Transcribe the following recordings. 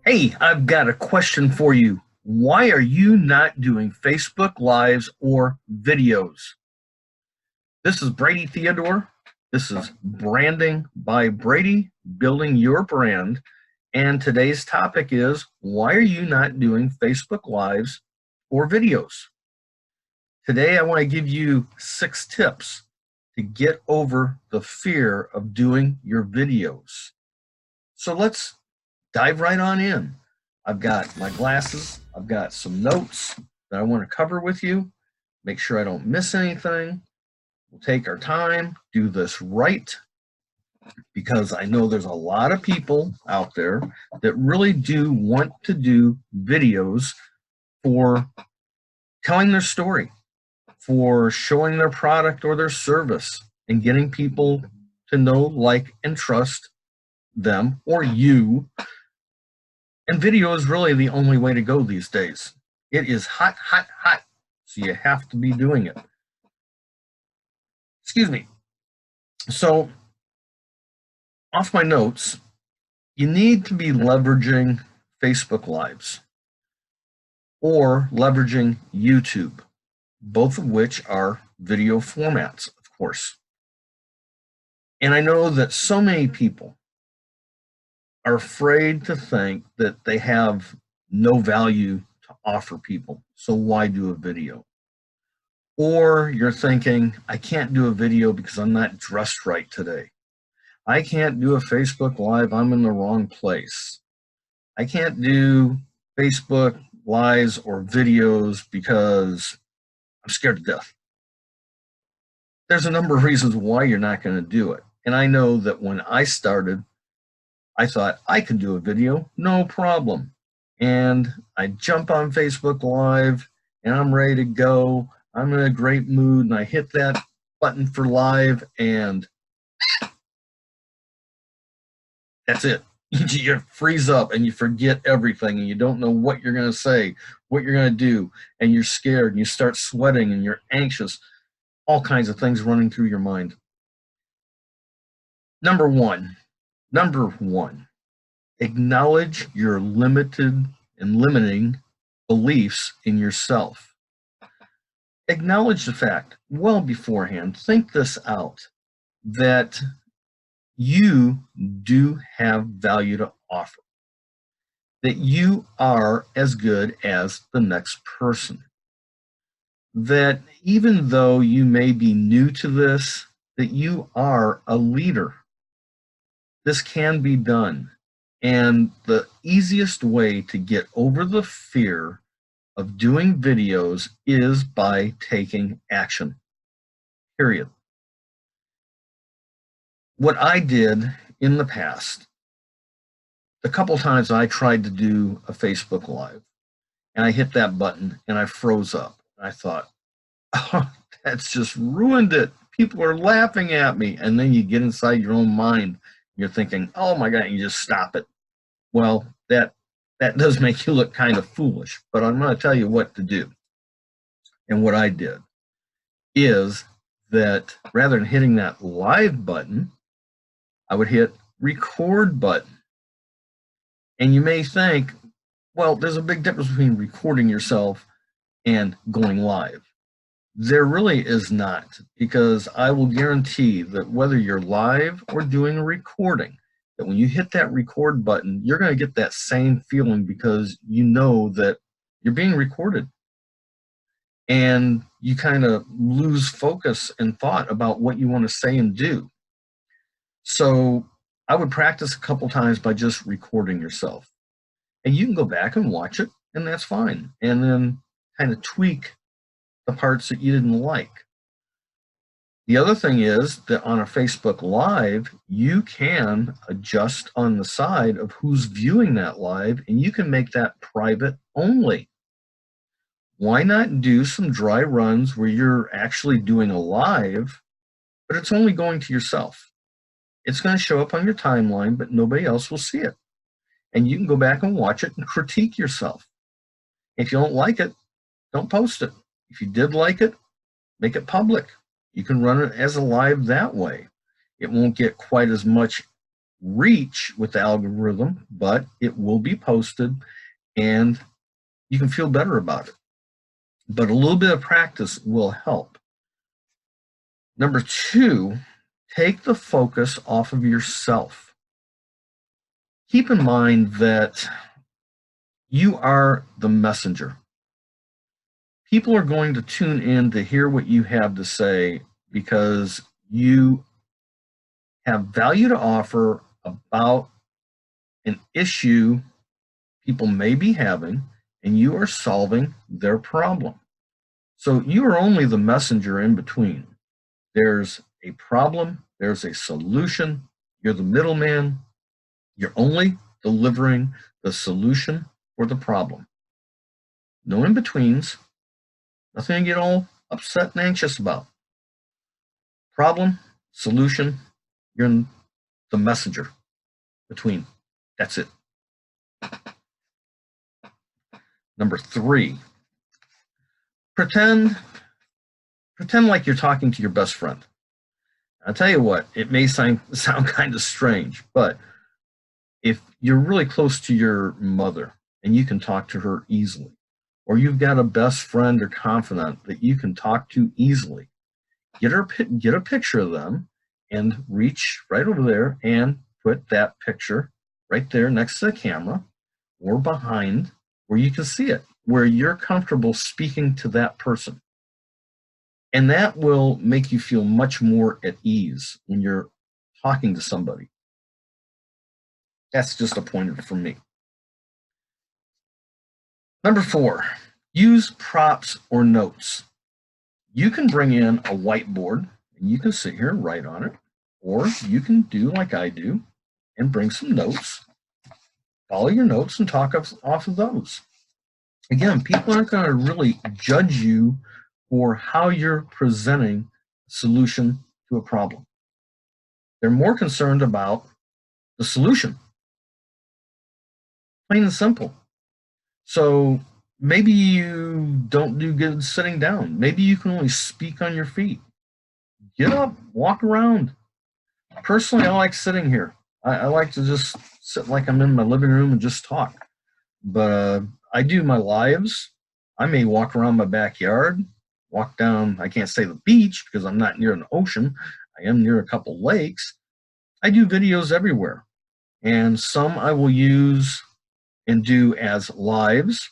Hey, I've got a question for you. Why are you not doing Facebook Lives or videos? This is Brady Theodore. This is Branding by Brady, Building Your Brand. And today's topic is, why are you not doing Facebook Lives or videos? Today, I want to give you 6 tips to get over the fear of doing your videos. So let's dive right on in. I've got my glasses, I've got some notes that I want to cover with you, make sure I don't miss anything. We'll take our time, do this right, because I know there's a lot of people out there that really do want to do videos for telling their story, for showing their product or their service, and getting people to know, like, and trust them or you. And video is really the only way to go these days. It is hot, hot, hot. So you have to be doing it. Excuse me. So, off my notes, you need to be leveraging Facebook Lives or leveraging YouTube, both of which are video formats, of course. And I know that so many people are afraid to think that they have no value to offer people. So why do a video? Or you're thinking, I can't do a video because I'm not dressed right today. I can't do a Facebook Live, I'm in the wrong place. I can't do Facebook Lives or videos because I'm scared to death. There's a number of reasons why you're not going to do it. And I know that when I started, I thought I could do a video, no problem. And I jump on Facebook Live and I'm ready to go. I'm in a great mood and I hit that button for live and that's it. You freeze up and you forget everything and you don't know what you're going to say, what you're going to do, and you're scared and you start sweating and you're anxious, all kinds of things running through your mind. Number one, acknowledge your limited and limiting beliefs in yourself. Acknowledge the fact, well beforehand, think this out, that you do have value to offer, that you are as good as the next person, that even though you may be new to this, that you are a leader. This can be done. And the easiest way to get over the fear of doing videos is by taking action, period. What I did in the past, the couple times I tried to do a Facebook Live, and I hit that button and I froze up. I thought, oh, that's just ruined it. People are laughing at me. And then you get inside your own mind. You're thinking, oh my God, you just stop it. Well, that does make you look kind of foolish, but I'm going to tell you what to do. And what I did is that rather than hitting that live button, I would hit record button. And you may think, well, there's a big difference between recording yourself and going live. There really is not, because I will guarantee that whether you're live or doing a recording, that when you hit that record button, you're going to get that same feeling because you know that you're being recorded. And you kind of lose focus and thought about what you want to say and do. So I would practice a couple times by just recording yourself. And you can go back and watch it, and that's fine. And then kind of tweak the parts that you didn't like. The other thing is that on a Facebook Live, you can adjust on the side of who's viewing that live, and you can make that private only. Why not do some dry runs where you're actually doing a live, but it's only going to yourself? It's going to show up on your timeline, but nobody else will see it. And you can go back and watch it and critique yourself. If you don't like it, don't post it. If you did like it, make it public. You can run it as a live that way. It won't get quite as much reach with the algorithm, but it will be posted and you can feel better about it. But a little bit of practice will help. Number 2, take the focus off of yourself. Keep in mind that you are the messenger. People are going to tune in to hear what you have to say because you have value to offer about an issue people may be having, and you are solving their problem. So you are only the messenger in between. There's a problem, there's a solution, you're the middleman, you're only delivering the solution for the problem. No in-betweens, nothing to get all upset and anxious about. Problem, solution, you're the messenger between. That's it. Number 3, pretend like you're talking to your best friend. I'll tell you what, it may sound kind of strange, but if you're really close to your mother and you can talk to her easily, or you've got a best friend or confidant that you can talk to easily, get a picture of them and reach right over there and put that picture right there next to the camera or behind where you can see it, where you're comfortable speaking to that person. And that will make you feel much more at ease when you're talking to somebody. That's just a pointer from me. Number 4, use props or notes. You can bring in a whiteboard and you can sit here and write on it, or you can do like I do and bring some notes, follow your notes and talk off of those. Again, people aren't going to really judge you for how you're presenting a solution to a problem. They're more concerned about the solution. Plain and simple. So maybe you don't do good sitting down. Maybe you can only speak on your feet. Get up, walk around. Personally, I like sitting here. I like to just sit like I'm in my living room and just talk. But I do my lives. I may walk around my backyard, walk down, I can't say the beach because I'm not near an ocean. I am near a couple lakes. I do videos everywhere. And some I will use and do as lives.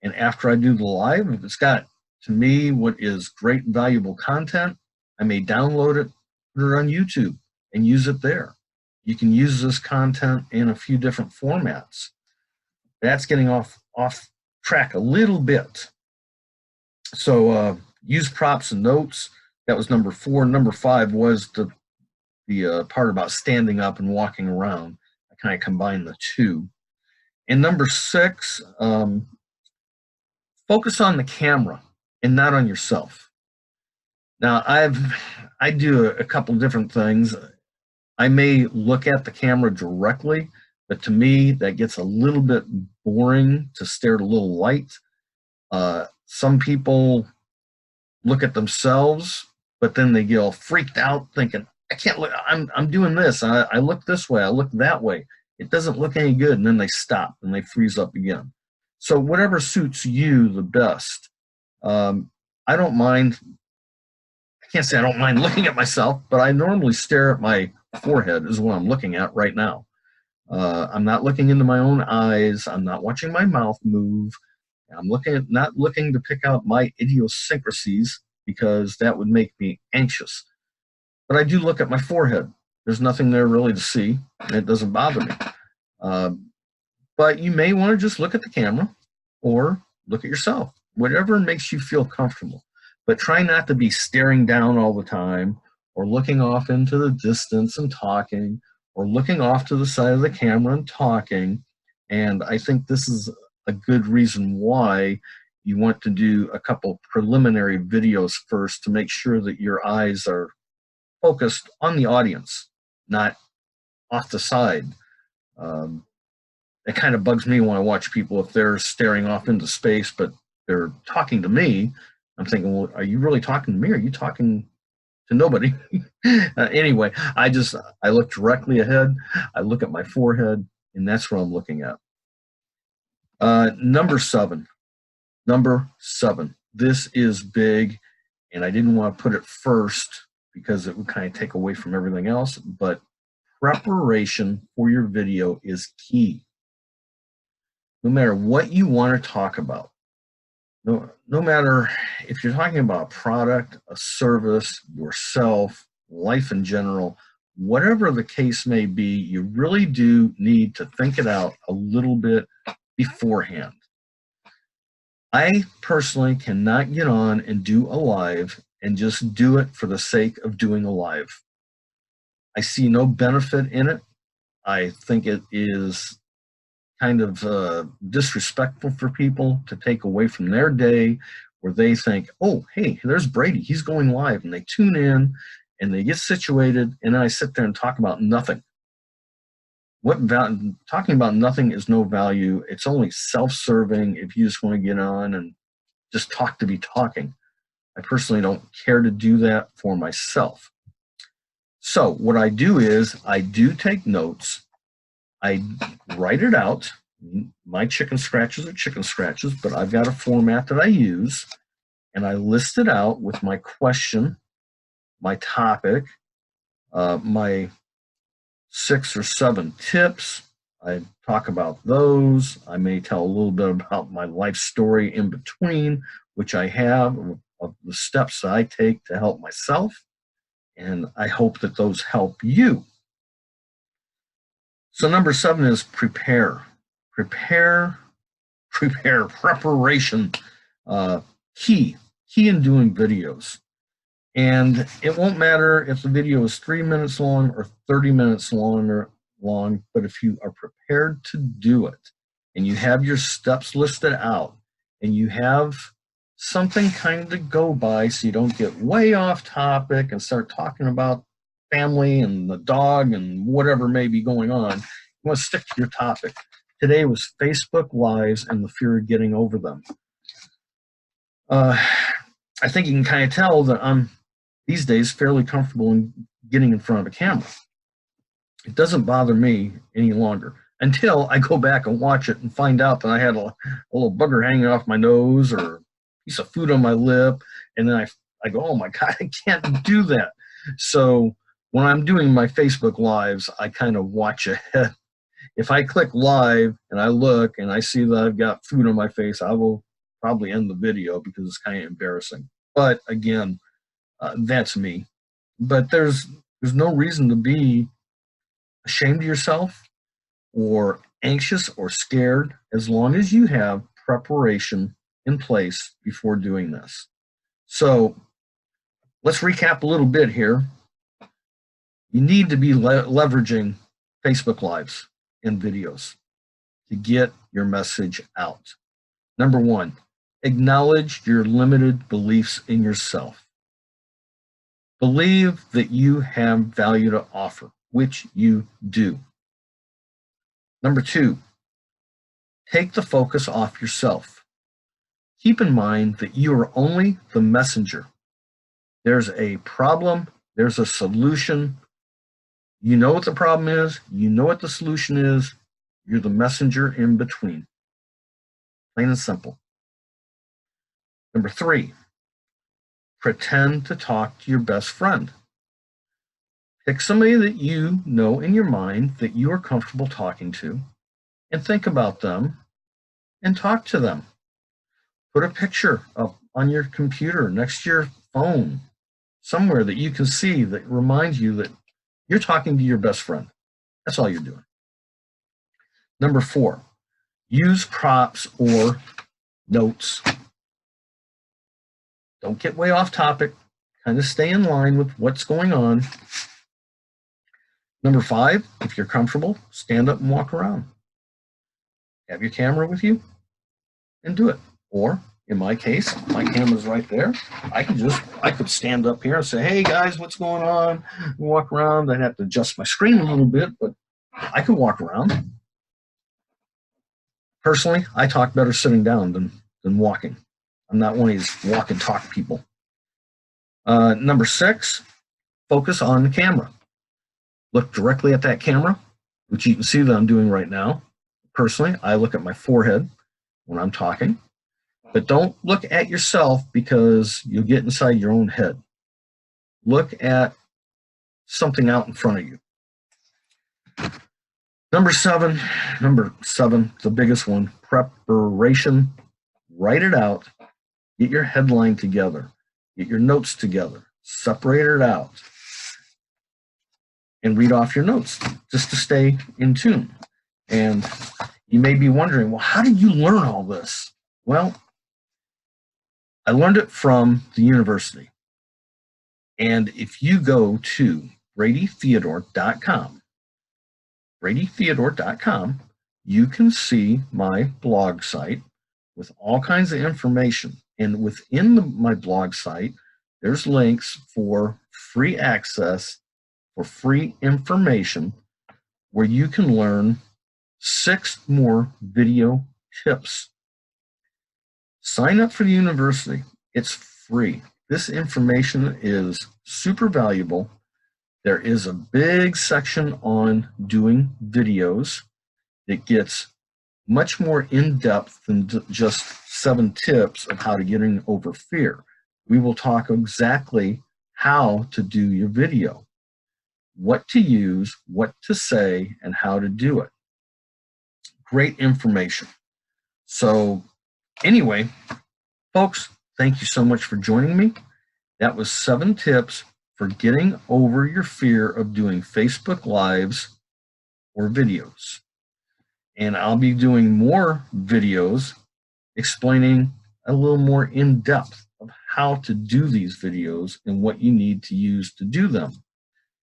And after I do the live, if it's got, to me, what is great, valuable content, I may download it, put it on YouTube, and use it there. You can use this content in a few different formats. That's getting off track a little bit. So use props and notes. That was number 4. Number 5 was the part about standing up and walking around. I kind of combined the two. And number 6, focus on the camera and not on yourself. Now, I do a couple different things. I may look at the camera directly, but to me, that gets a little bit boring to stare at a little light. Some people look at themselves, but then they get all freaked out thinking, I can't look, I'm doing this. I look this way, I look that way. It doesn't look any good, and then they stop and they freeze up again. So whatever suits you the best. I don't mind, I can't say I don't mind looking at myself, but I normally stare at my forehead is what I'm looking at right now. I'm not looking into my own eyes. I'm not watching my mouth move. I'm not looking to pick out my idiosyncrasies because that would make me anxious. But I do look at my forehead. There's nothing there really to see, and it doesn't bother me. But you may want to just look at the camera or look at yourself, whatever makes you feel comfortable. But try not to be staring down all the time or looking off into the distance and talking or looking off to the side of the camera and talking. And I think this is a good reason why you want to do a couple preliminary videos first to make sure that your eyes are focused on the audience, not off the side. It kind of bugs me when I watch people if they're staring off into space, but they're talking to me. I'm thinking, well, are you really talking to me? Or are you talking to nobody. Anyway, I look directly ahead. I look at my forehead, and that's what I'm looking at. Number seven. This is big, and I didn't want to put it first because it would kind of take away from everything else, but preparation for your video is key. No matter what you want to talk about, no matter if you're talking about a product, a service, yourself, life in general, whatever the case may be, you really do need to think it out a little bit beforehand. I personally cannot get on and do a live and just do it for the sake of doing a live. I see no benefit in it. I think it is kind of disrespectful for people to take away from their day where they think, oh, hey, there's Brady, he's going live, and they tune in and they get situated, and then I sit there and talk about nothing. Talking about nothing is no value. It's only self-serving if you just want to get on and just talk to be talking. I personally don't care to do that for myself. So what I do is I do take notes. I write it out. My chicken scratches are chicken scratches, but I've got a format that I use, and I list it out with my question, my topic, my 6 or 7 tips. I talk about those. I may tell a little bit about my life story in between, which I have, of the steps that I take to help myself, and I hope that those help you. So number 7 is prepare. Preparation. Key in doing videos. And it won't matter if the video is 3 minutes long or 30 minutes long, but if you are prepared to do it and you have your steps listed out and you have something kind of to go by so you don't get way off topic and start talking about family and the dog and whatever may be going on, you want to stick to your topic. Today was Facebook Lives and the fear of getting over them. I think you can kind of tell that I'm these days fairly comfortable in getting in front of a camera. It doesn't bother me any longer until I go back and watch it and find out that I had a little booger hanging off my nose or a piece of food on my lip, and then I go, oh my God, I can't do that. So when I'm doing my Facebook Lives, I kind of watch ahead. If I click live and I look and I see that I've got food on my face, I will probably end the video because it's kind of embarrassing. But again, that's me. But there's no reason to be ashamed of yourself or anxious or scared as long as you have preparation in place before doing this. So let's recap a little bit here. You need to be leveraging Facebook Lives and videos to get your message out. Number 1, acknowledge your limited beliefs in yourself. Believe that you have value to offer, which you do. Number 2, take the focus off yourself. Keep in mind that you are only the messenger. There's a problem, there's a solution. You know what the problem is, you know what the solution is, you're the messenger in between. Plain and simple. Number 3, pretend to talk to your best friend. Pick somebody that you know in your mind that you are comfortable talking to and think about them and talk to them. Put a picture up on your computer next to your phone, somewhere that you can see that reminds you that you're talking to your best friend. That's all you're doing. Number 4, use props or notes. Don't get way off topic. Kind of stay in line with what's going on. Number 5, if you're comfortable, stand up and walk around. Have your camera with you and do it. Or in my case, my camera's right there. I could stand up here and say, hey guys, what's going on? Walk around. I'd have to adjust my screen a little bit, but I could walk around. Personally, I talk better sitting down than walking. I'm not one of these walk and talk people. Number 6, focus on the camera. Look directly at that camera, which you can see that I'm doing right now. Personally, I look at my forehead when I'm talking, but don't look at yourself because you'll get inside your own head. Look at something out in front of you. Number seven, the biggest one, preparation. Write it out. Get your headline together. Get your notes together. Separate it out. And read off your notes just to stay in tune. And you may be wondering, well, how did you learn all this? Well, I learned it from the university. And if you go to bradytheodore.com, you can see my blog site with all kinds of information. And within my blog site, there's links for free access, for free information, where you can learn 6 more video tips. Sign up for the university. It's free. This information is super valuable. There is a big section on doing videos that gets much more in-depth than just 7 tips of how to get over fear. We will talk exactly how to do your video, what to use, what to say, and how to do it. Great information. So anyway, folks, thank you so much for joining me. That was 7 tips for getting over your fear of doing Facebook Lives or videos. And I'll be doing more videos explaining a little more in depth of how to do these videos and what you need to use to do them.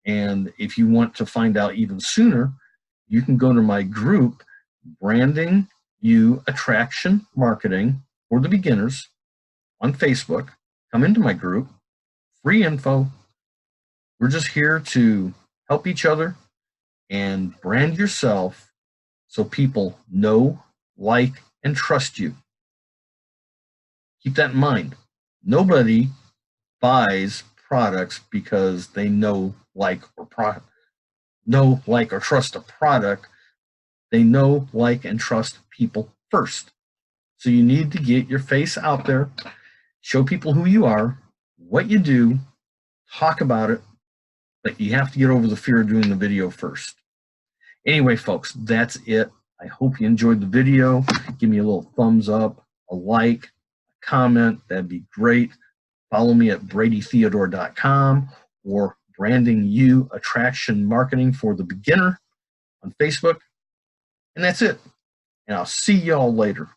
And if you want to find out even sooner, you can go to my group, Branding You Attraction Marketing for the Beginners on Facebook. Come into my group, free info. We're just here to help each other and brand yourself so people know, like, and trust you. Keep that in mind. Nobody buys products because they know, like, or trust a product. They know, like, and trust people first. So you need to get your face out there, show people who you are, what you do, talk about it, but you have to get over the fear of doing the video first. Anyway, folks, that's it. I hope you enjoyed the video. Give me a little thumbs up, a like, a comment. That'd be great. Follow me at bradytheodore.com or Branding You Attraction Marketing for the Beginner on Facebook. And that's it. And I'll see y'all later.